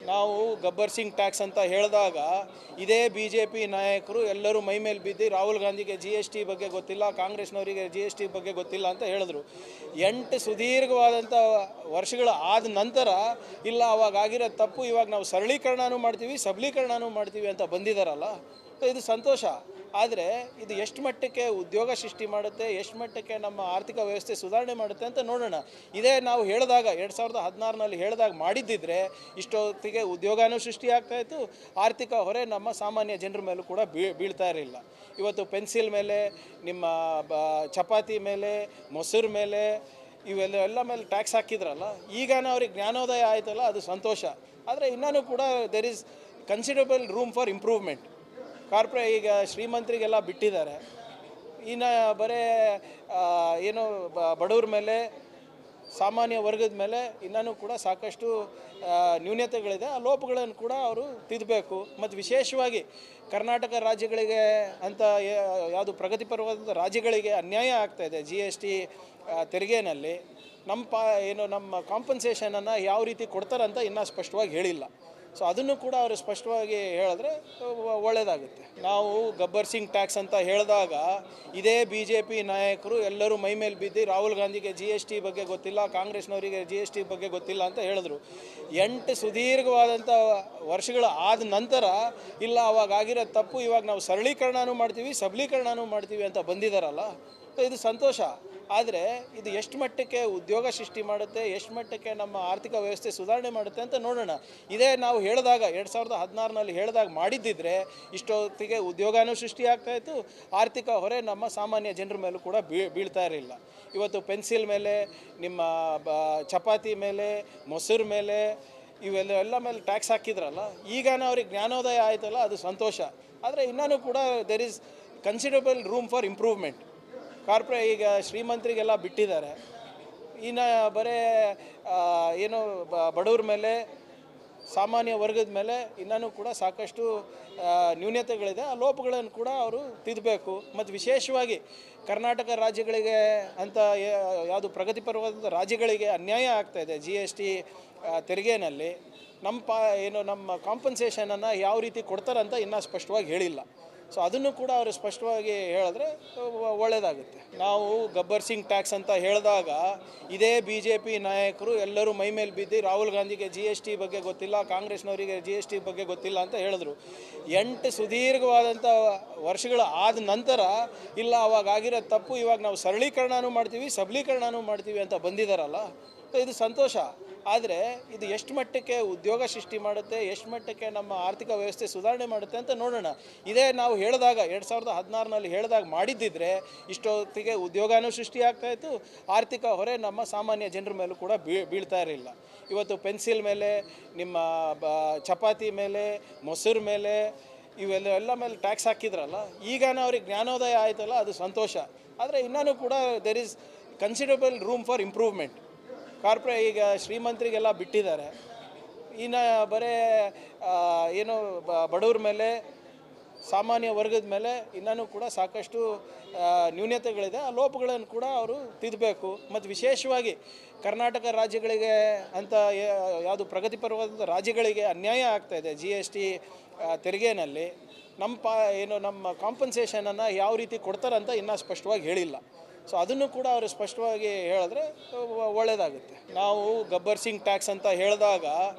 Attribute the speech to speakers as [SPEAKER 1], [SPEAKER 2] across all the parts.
[SPEAKER 1] ನಾವು ಗಬ್ಬರ್ ಸಿಂಗ್ ಟ್ಯಾಕ್ಸ್ ಅಂತ ಹೇಳಿದಾಗ ಇದೇ BJP ನಾಯಕರು ಎಲ್ಲರೂ ಮೈ ಮೇಲೆ ಬಿದ್ದು ರಾಹುಲ್ ಗಾಂಧಿಗೆ GST ಬಗ್ಗೆ ಗೊತ್ತಿಲ್ಲ, ಕಾಂಗ್ರೆಸ್ನವರಿಗೆ GST ಬಗ್ಗೆ ಗೊತ್ತಿಲ್ಲ ಅಂತ ಹೇಳಿದ್ರು. 8 ಸುದೀರ್ಘವಾದಂಥ ವರ್ಷಗಳ ಆದ ನಂತರ ಇಲ್ಲ ಅವಾಗ ಆಗಿರೋ ತಪ್ಪು ಇವಾಗ ನಾವು ಸರಳೀಕರಣನೂ ಮಾಡ್ತೀವಿ, ಸಬಲೀಕರಣನೂ ಮಾಡ್ತೀವಿ ಅಂತ ಬಂದಿದ್ದಾರಲ್ಲ, ಇದು ಸಂತೋಷ. ಆದರೆ ಇದು ಎಷ್ಟು ಮಟ್ಟಕ್ಕೆ ಉದ್ಯೋಗ ಸೃಷ್ಟಿ ಮಾಡುತ್ತೆ, ಎಷ್ಟು ಮಟ್ಟಕ್ಕೆ ನಮ್ಮ ಆರ್ಥಿಕ ವ್ಯವಸ್ಥೆ ಸುಧಾರಣೆ ಮಾಡುತ್ತೆ ಅಂತ ನೋಡೋಣ. ಇದೇ ನಾವು ಹೇಳಿದಾಗ 2016ರಲ್ಲಿ ಹೇಳಿದಾಗ ಮಾಡಿದ್ದಿದ್ರೆ ಇಷ್ಟೊತ್ತಿಗೆ ಉದ್ಯೋಗನೂ ಸೃಷ್ಟಿಯಾಗ್ತಾಯಿತ್ತು, ಆರ್ಥಿಕ ಹೊರೆ ನಮ್ಮ ಸಾಮಾನ್ಯ ಜನರ ಮೇಲೂ ಕೂಡ ಬೀಳ್ತಾ ಇರಲಿಲ್ಲ. ಇವತ್ತು ಪೆನ್ಸಿಲ್ ಮೇಲೆ, ನಿಮ್ಮ ಚಪಾತಿ ಮೇಲೆ, ಮೊಸರು ಮೇಲೆ, ಇವೆಲ್ಲ ಮೇಲೆ ಟ್ಯಾಕ್ಸ್ ಹಾಕಿದ್ರಲ್ಲ, ಈಗ ಅವ್ರಿಗೆ ಜ್ಞಾನೋದಯ ಆಯ್ತಲ್ಲ, ಅದು ಸಂತೋಷ. ಆದರೆ ಇನ್ನೂ ಕೂಡ there is considerable room for improvement. ಈಗ ಶ್ರೀಮಂತರಿಗೆಲ್ಲ ಬಿಟ್ಟಿದ್ದಾರೆ, ಇನ್ನು ಬರೀ ಏನು ಬಡವ್ರ ಮೇಲೆ, ಸಾಮಾನ್ಯ ವರ್ಗದ ಮೇಲೆ ಇನ್ನೂ ಕೂಡ ಸಾಕಷ್ಟು ನ್ಯೂನತೆಗಳಿದೆ. ಆ ಲೋಪಗಳನ್ನು ಕೂಡ ಅವರು ತಿದ್ದಬೇಕು. ಮತ್ತು ವಿಶೇಷವಾಗಿ ಕರ್ನಾಟಕ ರಾಜ್ಯಗಳಿಗೆ ಅಂತ ಯಾವುದು ಪ್ರಗತಿಪರವಾದ ರಾಜ್ಯಗಳಿಗೆ ಅನ್ಯಾಯ ಆಗ್ತಾಯಿದೆ GST ತೆರಿಗೆನಲ್ಲಿ. ನಮ್ಮ ಕಾಂಪನ್ಸೇಷನನ್ನು ಯಾವ ರೀತಿ ಕೊಡ್ತಾರಂತ ಇನ್ನೂ ಸ್ಪಷ್ಟವಾಗಿ ಹೇಳಿಲ್ಲ. ಸೊ ಅದನ್ನು ಕೂಡ ಅವರು ಸ್ಪಷ್ಟವಾಗಿ ಹೇಳಿದ್ರೆ ಒಳ್ಳೆಯದಾಗುತ್ತೆ. ನಾವು ಗಬ್ಬರ್ ಸಿಂಗ್ ಟ್ಯಾಕ್ಸ್ ಅಂತ ಹೇಳಿದಾಗ ಇದೇ BJP ನಾಯಕರು ಎಲ್ಲರೂ ಮೈ ಮೇಲೆ ಬಿದ್ದು ರಾಹುಲ್ ಗಾಂಧಿಗೆ GST ಬಗ್ಗೆ ಗೊತ್ತಿಲ್ಲ, ಕಾಂಗ್ರೆಸ್ನವರಿಗೆ GST ಬಗ್ಗೆ ಗೊತ್ತಿಲ್ಲ ಅಂತ ಹೇಳಿದ್ರು. 8 ಸುದೀರ್ಘವಾದಂಥ ವರ್ಷಗಳ ಆದ ನಂತರ ಇಲ್ಲ ಅವಾಗ ಆಗಿರೋ ತಪ್ಪು ಇವಾಗ ನಾವು ಸರಳೀಕರಣನೂ ಮಾಡ್ತೀವಿ, ಸಬಲೀಕರಣನೂ ಮಾಡ್ತೀವಿ ಅಂತ ಬಂದಿದ್ದಾರಲ್ಲ, ಇದು ಸಂತೋಷ. ಆದರೆ ಇದು ಎಷ್ಟು ಮಟ್ಟಕ್ಕೆ ಉದ್ಯೋಗ ಸೃಷ್ಟಿ ಮಾಡುತ್ತೆ, ಎಷ್ಟು ಮಟ್ಟಕ್ಕೆ ನಮ್ಮ ಆರ್ಥಿಕ ವ್ಯವಸ್ಥೆ ಸುಧಾರಣೆ ಮಾಡುತ್ತೆ ಅಂತ ನೋಡೋಣ. ಇದೇ ನಾವು ಹೇಳಿದಾಗ 2016ರಲ್ಲಿ ಹೇಳಿದಾಗ ಮಾಡಿದ್ದಿದ್ರೆ ಇಷ್ಟೊತ್ತಿಗೆ ಉದ್ಯೋಗನೂ ಸೃಷ್ಟಿಯಾಗ್ತಾಯಿತ್ತು, ಆರ್ಥಿಕ ಹೊರೆ ನಮ್ಮ ಸಾಮಾನ್ಯ ಜನರ ಮೇಲೂ ಕೂಡ ಬೀಳ್ತಾ ಇರಲಿಲ್ಲ. ಇವತ್ತು ಪೆನ್ಸಿಲ್ ಮೇಲೆ, ನಿಮ್ಮ ಚಪಾತಿ ಮೇಲೆ, ಮೊಸರು ಮೇಲೆ, ಇವೆಲ್ಲ ಮೇಲೆ ಟ್ಯಾಕ್ಸ್ ಹಾಕಿದ್ರಲ್ಲ, ಈಗ ಅವ್ರಿಗೆ ಜ್ಞಾನೋದಯ ಆಯ್ತಲ್ಲ, ಅದು ಸಂತೋಷ. ಆದರೆ ಇನ್ನೂ ಕೂಡ there is considerable room for improvement. ಈಗ ಶ್ರೀಮಂತರಿಗೆಲ್ಲ ಬಿಟ್ಟಿದ್ದಾರೆ, ಇನ್ನು ಬರೀ ಏನು ಬಡವ್ರ ಮೇಲೆ, ಸಾಮಾನ್ಯ ವರ್ಗದ ಮೇಲೆ ಇನ್ನೂ ಕೂಡ ಸಾಕಷ್ಟು ನ್ಯೂನತೆಗಳಿದೆ. ಆ ಲೋಪಗಳನ್ನು ಕೂಡ ಅವರು ತಿದ್ದಬೇಕು. ಮತ್ತು ವಿಶೇಷವಾಗಿ ಕರ್ನಾಟಕ ರಾಜ್ಯಗಳಿಗೆ ಅಂತ ಯಾವುದು ಪ್ರಗತಿಪರವಾದ ರಾಜ್ಯಗಳಿಗೆ ಅನ್ಯಾಯ ಆಗ್ತಾಯಿದೆ GST ತೆರಿಗೆನಲ್ಲಿ. ನಮ್ಮ ಕಾಂಪನ್ಸೇಷನನ್ನು ಯಾವ ರೀತಿ ಕೊಡ್ತಾರಂತ ಇನ್ನೂ ಸ್ಪಷ್ಟವಾಗಿ ಹೇಳಿಲ್ಲ. ಸೊ ಅದನ್ನು ಕೂಡ ಅವರು ಸ್ಪಷ್ಟವಾಗಿ ಹೇಳಿದ್ರೆ ಒಳ್ಳೆಯದಾಗುತ್ತೆ. ನಾವು ಗಬ್ಬರ್ ಸಿಂಗ್ ಟ್ಯಾಕ್ಸ್ ಅಂತ ಹೇಳಿದಾಗ ಇದೇ BJP ನಾಯಕರು ಎಲ್ಲರೂ ಮೈ ಮೇಲೆ ಬಿದ್ದು ರಾಹುಲ್ ಗಾಂಧಿಗೆ GST ಬಗ್ಗೆ ಗೊತ್ತಿಲ್ಲ, ಕಾಂಗ್ರೆಸ್ನವರಿಗೆ GST ಬಗ್ಗೆ ಗೊತ್ತಿಲ್ಲ ಅಂತ ಹೇಳಿದ್ರು. 8 ಸುದೀರ್ಘವಾದಂಥ ವರ್ಷಗಳ ಆದ ನಂತರ ಇಲ್ಲ ಅವಾಗ ಆಗಿರೋ ತಪ್ಪು ಇವಾಗ ನಾವು ಸರಳೀಕರಣನೂ ಮಾಡ್ತೀವಿ, ಸಬಲೀಕರಣನೂ ಮಾಡ್ತೀವಿ ಅಂತ ಬಂದಿದ್ದಾರಲ್ಲ, ಇದು ಸಂತೋಷ. ಆದರೆ ಇದು ಎಷ್ಟು ಮಟ್ಟಕ್ಕೆ ಉದ್ಯೋಗ ಸೃಷ್ಟಿ ಮಾಡುತ್ತೆ, ಎಷ್ಟು ಮಟ್ಟಕ್ಕೆ ನಮ್ಮ ಆರ್ಥಿಕ ವ್ಯವಸ್ಥೆ ಸುಧಾರಣೆ ಮಾಡುತ್ತೆ ಅಂತ ನೋಡೋಣ. ಇದೇ ನಾವು ಹೇಳಿದಾಗ 2016ರಲ್ಲಿ ಹೇಳಿದಾಗ ಮಾಡಿದ್ದಿದ್ರೆ ಇಷ್ಟೊತ್ತಿಗೆ ಉದ್ಯೋಗನೂ ಸೃಷ್ಟಿಯಾಗ್ತಾಯಿತ್ತು, ಆರ್ಥಿಕ ಹೊರೆ ನಮ್ಮ ಸಾಮಾನ್ಯ ಜನರ ಮೇಲೂ ಕೂಡ ಬೀಳ್ತಾ ಇರಲಿಲ್ಲ. ಇವತ್ತು ಪೆನ್ಸಿಲ್ ಮೇಲೆ, ನಿಮ್ಮ ಚಪಾತಿ ಮೇಲೆ, ಮೊಸರು ಮೇಲೆ, ಇವೆಲ್ಲ ಮೇಲೆ ಟ್ಯಾಕ್ಸ್ ಹಾಕಿದ್ರಲ್ಲ, ಈಗ ಅವ್ರಿಗೆ ಜ್ಞಾನೋದಯ ಆಯ್ತಲ್ಲ, ಅದು ಸಂತೋಷ. ಆದರೆ ಇನ್ನೂ ಕೂಡ there is considerable room for improvement. ಈಗ ಶ್ರೀಮಂತರಿಗೆಲ್ಲ ಬಿಟ್ಟಿದ್ದಾರೆ, ಇನ್ನು ಬರೀ ಏನು ಬಡವ್ರ ಮೇಲೆ, ಸಾಮಾನ್ಯ ವರ್ಗದ ಮೇಲೆ ಇನ್ನೂ ಕೂಡ ಸಾಕಷ್ಟು ನ್ಯೂನತೆಗಳಿದೆ. ಆ ಲೋಪಗಳನ್ನು ಕೂಡ ಅವರು ತಿದ್ದಬೇಕು. ಮತ್ತು ವಿಶೇಷವಾಗಿ ಕರ್ನಾಟಕ ರಾಜ್ಯಗಳಿಗೆ ಅಂತ ಯಾವುದು ಪ್ರಗತಿಪರವಾದ ರಾಜ್ಯಗಳಿಗೆ ಅನ್ಯಾಯ ಆಗ್ತಾಯಿದೆ GST ತೆರಿಗೆನಲ್ಲಿ. ನಮ್ಮ ಕಾಂಪನ್ಸೇಷನನ್ನು ಯಾವ ರೀತಿ ಕೊಡ್ತಾರಂತ ಇನ್ನೂ ಸ್ಪಷ್ಟವಾಗಿ ಹೇಳಿಲ್ಲ. ಸೊ ಅದನ್ನು ಕೂಡ ಅವರು ಸ್ಪಷ್ಟವಾಗಿ ಹೇಳಿದ್ರೆ ಒಳ್ಳೆಯದಾಗುತ್ತೆ. ನಾವು ಗಬ್ಬರ್ ಸಿಂಗ್ ಟ್ಯಾಕ್ಸ್ ಅಂತ ಹೇಳಿದಾಗ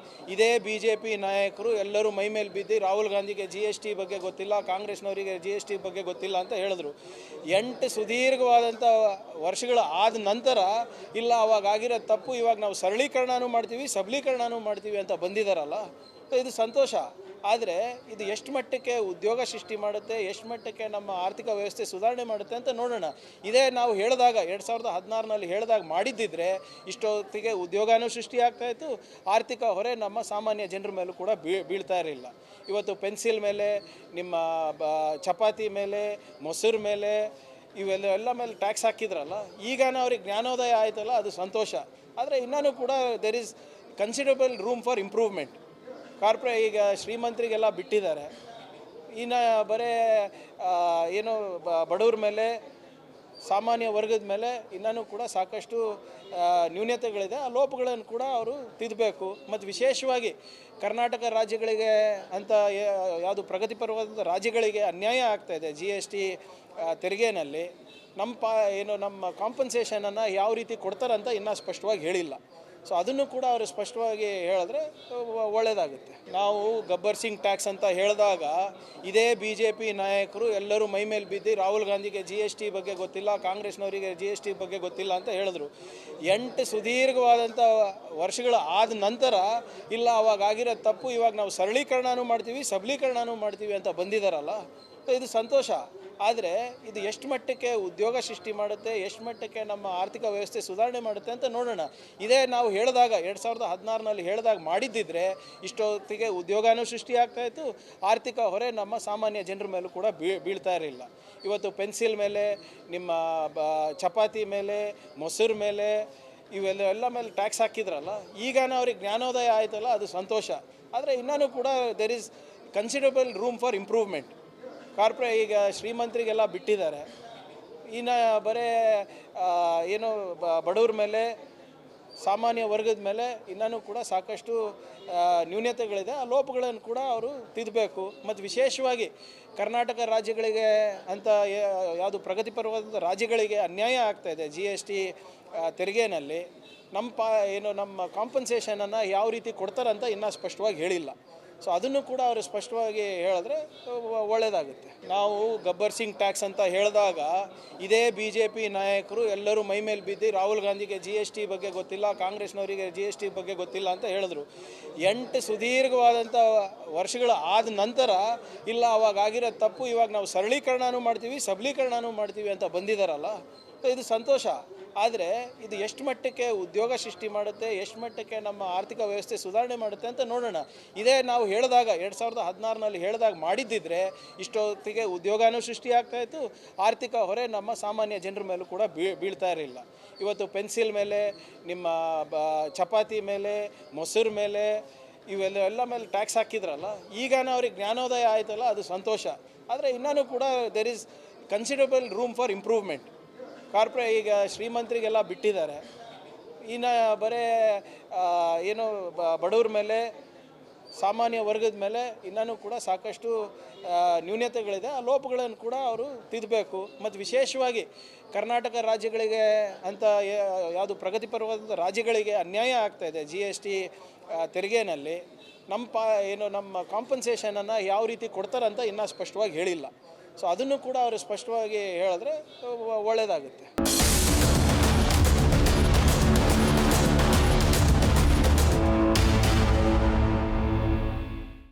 [SPEAKER 1] ಇದೇ BJP ನಾಯಕರು ಎಲ್ಲರೂ ಮೈ ಮೇಲೆ ಬಿದ್ದು ರಾಹುಲ್ ಗಾಂಧಿಗೆ GST ಬಗ್ಗೆ ಗೊತ್ತಿಲ್ಲ, ಕಾಂಗ್ರೆಸ್ನವರಿಗೆ GST ಬಗ್ಗೆ ಗೊತ್ತಿಲ್ಲ ಅಂತ ಹೇಳಿದ್ರು. 8 ಸುದೀರ್ಘವಾದಂಥ ವರ್ಷಗಳ ಆದ ನಂತರ ಇಲ್ಲ ಅವಾಗ ಆಗಿರೋ ತಪ್ಪು ಇವಾಗ ನಾವು ಸರಳೀಕರಣನೂ ಮಾಡ್ತೀವಿ, ಸಬಲೀಕರಣನೂ ಮಾಡ್ತೀವಿ ಅಂತ ಬಂದಿದ್ದಾರಲ್ಲ, ಇದು ಸಂತೋಷ. ಆದರೆ ಇದು ಎಷ್ಟು ಮಟ್ಟಕ್ಕೆ ಉದ್ಯೋಗ ಸೃಷ್ಟಿ ಮಾಡುತ್ತೆ, ಎಷ್ಟು ಮಟ್ಟಕ್ಕೆ ನಮ್ಮ ಆರ್ಥಿಕ ವ್ಯವಸ್ಥೆ ಸುಧಾರಣೆ ಮಾಡುತ್ತೆ ಅಂತ ನೋಡೋಣ. ಇದೇ ನಾವು ಹೇಳಿದಾಗ 2016ರಲ್ಲಿ ಹೇಳಿದಾಗ ಮಾಡಿದ್ದಿದ್ರೆ ಇಷ್ಟೊತ್ತಿಗೆ ಉದ್ಯೋಗನೂ ಸೃಷ್ಟಿಯಾಗ್ತಾಯಿತ್ತು, ಆರ್ಥಿಕ ಹೊರೆ ನಮ್ಮ ಸಾಮಾನ್ಯ ಜನರ ಮೇಲೂ ಕೂಡ ಬೀಳ್ತಾ ಇರಲಿಲ್ಲ. ಇವತ್ತು ಪೆನ್ಸಿಲ್ ಮೇಲೆ, ನಿಮ್ಮ ಚಪಾತಿ ಮೇಲೆ, ಮೊಸರು ಮೇಲೆ, ಇವೆಲ್ಲ ಮೇಲೆ ಟ್ಯಾಕ್ಸ್ ಹಾಕಿದ್ರಲ್ಲ, ಈಗ ಅವ್ರಿಗೆ ಜ್ಞಾನೋದಯ ಆಯ್ತಲ್ಲ, ಅದು ಸಂತೋಷ. ಆದರೆ ಇನ್ನೂ ಕೂಡ there is considerable room for improvement. ಈಗ ಶ್ರೀಮಂತರಿಗೆಲ್ಲ ಬಿಟ್ಟಿದ್ದಾರೆ, ಇನ್ನು ಬರೀ ಏನು ಬಡವ್ರ ಮೇಲೆ, ಸಾಮಾನ್ಯ ವರ್ಗದ ಮೇಲೆ ಇನ್ನೂ ಕೂಡ ಸಾಕಷ್ಟು ನ್ಯೂನತೆಗಳಿದೆ. ಆ ಲೋಪಗಳನ್ನು ಕೂಡ ಅವರು ತಿದ್ದಬೇಕು. ಮತ್ತು ವಿಶೇಷವಾಗಿ ಕರ್ನಾಟಕ ರಾಜ್ಯಗಳಿಗೆ ಅಂತ ಯಾವುದು ಪ್ರಗತಿಪರವಾದ ರಾಜ್ಯಗಳಿಗೆ ಅನ್ಯಾಯ ಆಗ್ತಾಯಿದೆ GST ತೆರಿಗೆನಲ್ಲಿ. ನಮ್ಮ ಕಾಂಪನ್ಸೇಷನನ್ನು ಯಾವ ರೀತಿ ಕೊಡ್ತಾರಂತ ಇನ್ನೂ ಸ್ಪಷ್ಟವಾಗಿ ಹೇಳಿಲ್ಲ. ಸೊ ಅದನ್ನು ಕೂಡ ಅವರು ಸ್ಪಷ್ಟವಾಗಿ ಹೇಳಿದ್ರೆ ಒಳ್ಳೆಯದಾಗುತ್ತೆ. ನಾವು ಗಬ್ಬರ್ ಸಿಂಗ್ ಟ್ಯಾಕ್ಸ್ ಅಂತ ಹೇಳಿದಾಗ ಇದೇ BJP ನಾಯಕರು ಎಲ್ಲರೂ ಮೈಮೇಲೆ ಬಿದ್ದು ರಾಹುಲ್ ಗಾಂಧಿಗೆ GST ಬಗ್ಗೆ ಗೊತ್ತಿಲ್ಲ, ಕಾಂಗ್ರೆಸ್ನವರಿಗೆ GST ಬಗ್ಗೆ ಗೊತ್ತಿಲ್ಲ ಅಂತ ಹೇಳಿದ್ರು. 8 ಸುದೀರ್ಘವಾದಂಥ ವರ್ಷಗಳ ಆದ ನಂತರ ಇಲ್ಲ ಅವಾಗ ಆಗಿರೋ ತಪ್ಪು ಇವಾಗ ನಾವು ಸರಳೀಕರಣನೂ ಮಾಡ್ತೀವಿ, ಸಬಲೀಕರಣನೂ ಮಾಡ್ತೀವಿ ಅಂತ ಬಂದಿದ್ದಾರಲ್ಲ, ಇದು ಸಂತೋಷ. ಆದರೆ ಇದು ಎಷ್ಟು ಮಟ್ಟಕ್ಕೆ ಉದ್ಯೋಗ ಸೃಷ್ಟಿ ಮಾಡುತ್ತೆ, ಎಷ್ಟು ಮಟ್ಟಕ್ಕೆ ನಮ್ಮ ಆರ್ಥಿಕ ವ್ಯವಸ್ಥೆ ಸುಧಾರಣೆ ಮಾಡುತ್ತೆ ಅಂತ ನೋಡೋಣ. ಇದೇ ನಾವು ಹೇಳಿದಾಗ 2016ರಲ್ಲಿ ಹೇಳಿದಾಗ ಮಾಡಿದ್ದಿದ್ರೆ ಇಷ್ಟೊತ್ತಿಗೆ ಉದ್ಯೋಗನೂ ಸೃಷ್ಟಿಯಾಗ್ತಾಯಿತ್ತು, ಆರ್ಥಿಕ ಹೊರೆ ನಮ್ಮ ಸಾಮಾನ್ಯ ಜನರ ಮೇಲೂ ಕೂಡ ಬೀಳ್ತಾ ಇರಲಿಲ್ಲ. ಇವತ್ತು ಪೆನ್ಸಿಲ್ ಮೇಲೆ, ನಿಮ್ಮ ಚಪಾತಿ ಮೇಲೆ, ಮೊಸರು ಮೇಲೆ, ಇವೆಲ್ಲ ಮೇಲೆ ಟ್ಯಾಕ್ಸ್ ಹಾಕಿದ್ರಲ್ಲ, ಈಗಾನ ಅವ್ರಿಗೆ ಜ್ಞಾನೋದಯ ಆಯ್ತಲ್ಲ, ಅದು ಸಂತೋಷ. ಆದರೆ ಇನ್ನೂ ಕೂಡ there is considerable room for improvement. ಈಗ ಶ್ರೀಮಂತರಿಗೆಲ್ಲ ಬಿಟ್ಟಿದ್ದಾರೆ. ಇನ್ನು ಬರೀ ಏನು ಬಡವ್ರ ಮೇಲೆ, ಸಾಮಾನ್ಯ ವರ್ಗದ ಮೇಲೆ ಇನ್ನೂ ಕೂಡ ಸಾಕಷ್ಟು ನ್ಯೂನತೆಗಳಿದೆ. ಆ ಲೋಪಗಳನ್ನು ಕೂಡ ಅವರು ತಿದ್ದಬೇಕು. ಮತ್ತು ವಿಶೇಷವಾಗಿ ಕರ್ನಾಟಕ ರಾಜ್ಯಗಳಿಗೆ ಅಂತ ಯಾವುದು ಪ್ರಗತಿಪರವಾದ ರಾಜ್ಯಗಳಿಗೆ ಅನ್ಯಾಯ ಆಗ್ತಾಯಿದೆ GST ತೆರಿಗೆನಲ್ಲಿ. ನಮ್ಮ ಕಾಂಪನ್ಸೇಷನನ್ನು ಯಾವ ರೀತಿ ಕೊಡ್ತಾರಂತ ಇನ್ನೂ ಸ್ಪಷ್ಟವಾಗಿ ಹೇಳಿಲ್ಲ. ಸೊ ಅದನ್ನು ಕೂಡ ಅವರು ಸ್ಪಷ್ಟವಾಗಿ ಹೇಳಿದ್ರೆ ಒಳ್ಳೆಯದಾಗುತ್ತೆ. ನಾವು ಗಬ್ಬರ್ ಸಿಂಗ್ ಟ್ಯಾಕ್ಸ್ ಅಂತ ಹೇಳಿದಾಗ ಇದೇ BJP ನಾಯಕರು ಎಲ್ಲರೂ ಮೈಮೇಲೆ ಬಿದ್ದು ರಾಹುಲ್ ಗಾಂಧಿಗೆ GST ಬಗ್ಗೆ ಗೊತ್ತಿಲ್ಲ, ಕಾಂಗ್ರೆಸ್ನವರಿಗೆ GST ಬಗ್ಗೆ ಗೊತ್ತಿಲ್ಲ ಅಂತ ಹೇಳಿದ್ರು. 8 ಸುದೀರ್ಘವಾದಂಥ ವರ್ಷಗಳ ಆದ ನಂತರ ಇಲ್ಲ ಅವಾಗ ಆಗಿರೋ ತಪ್ಪು ಇವಾಗ ನಾವು ಸರಳೀಕರಣನೂ ಮಾಡ್ತೀವಿ, ಸಬಲೀಕರಣನೂ ಮಾಡ್ತೀವಿ ಅಂತ ಬಂದಿದ್ದಾರಲ್ಲ, ಇದು ಸಂತೋಷ. ಆದರೆ ಇದು ಎಷ್ಟು ಮಟ್ಟಕ್ಕೆ ಉದ್ಯೋಗ ಸೃಷ್ಟಿ ಮಾಡುತ್ತೆ, ಎಷ್ಟು ಮಟ್ಟಕ್ಕೆ ನಮ್ಮ ಆರ್ಥಿಕ ವ್ಯವಸ್ಥೆ ಸುಧಾರಣೆ ಮಾಡುತ್ತೆ ಅಂತ ನೋಡೋಣ. ಇದೇ ನಾವು ಹೇಳಿದಾಗ 2016ರಲ್ಲಿ ಹೇಳಿದಾಗ ಮಾಡಿದ್ದಿದ್ರೆ ಇಷ್ಟೊತ್ತಿಗೆ ಉದ್ಯೋಗನೂ ಸೃಷ್ಟಿಯಾಗ್ತಾಯಿತ್ತು, ಆರ್ಥಿಕ ಹೊರೆ ನಮ್ಮ ಸಾಮಾನ್ಯ ಜನರ ಮೇಲೂ ಕೂಡ ಬೀಳ್ತಾ ಇರಲಿಲ್ಲ. ಇವತ್ತು ಪೆನ್ಸಿಲ್ ಮೇಲೆ, ನಿಮ್ಮ ಚಪಾತಿ ಮೇಲೆ, ಮೊಸರು ಮೇಲೆ, ಇವೆಲ್ಲ ಮೇಲೆ ಟ್ಯಾಕ್ಸ್ ಹಾಕಿದ್ರಲ್ಲ, ಈಗಾನ ಅವ್ರಿಗೆ ಜ್ಞಾನೋದಯ ಆಯ್ತಲ್ಲ, ಅದು ಸಂತೋಷ. ಆದರೆ ಇನ್ನೂ ಕೂಡ there is considerable room for improvement. ಈಗ ಶ್ರೀಮಂತರಿಗೆಲ್ಲ ಬಿಟ್ಟಿದ್ದಾರೆ. ಇನ್ನು ಬರೀ ಏನು ಬಡವ್ರ ಮೇಲೆ, ಸಾಮಾನ್ಯ ವರ್ಗದ ಮೇಲೆ ಇನ್ನೂ ಕೂಡ ಸಾಕಷ್ಟು ನ್ಯೂನತೆಗಳಿದೆ. ಆ ಲೋಪಗಳನ್ನು ಕೂಡ ಅವರು ತಿದ್ದಬೇಕು. ಮತ್ತು ವಿಶೇಷವಾಗಿ ಕರ್ನಾಟಕ ರಾಜ್ಯಗಳಿಗೆ ಅಂತ ಯಾವುದು ಪ್ರಗತಿಪರವಾದ ರಾಜ್ಯಗಳಿಗೆ ಅನ್ಯಾಯ ಆಗ್ತಾಯಿದೆ GST ತೆರಿಗೆನಲ್ಲಿ. ನಮ್ಮ ಕಾಂಪನ್ಸೇಷನನ್ನು ಯಾವ ರೀತಿ ಕೊಡ್ತಾರಂತ ಇನ್ನೂ ಸ್ಪಷ್ಟವಾಗಿ ಹೇಳಿಲ್ಲ. ಸೊ ಅದನ್ನು ಕೂಡ ಅವರು ಸ್ಪಷ್ಟವಾಗಿ ಹೇಳಿದ್ರೆ ಒಳ್ಳೆಯದಾಗುತ್ತೆ.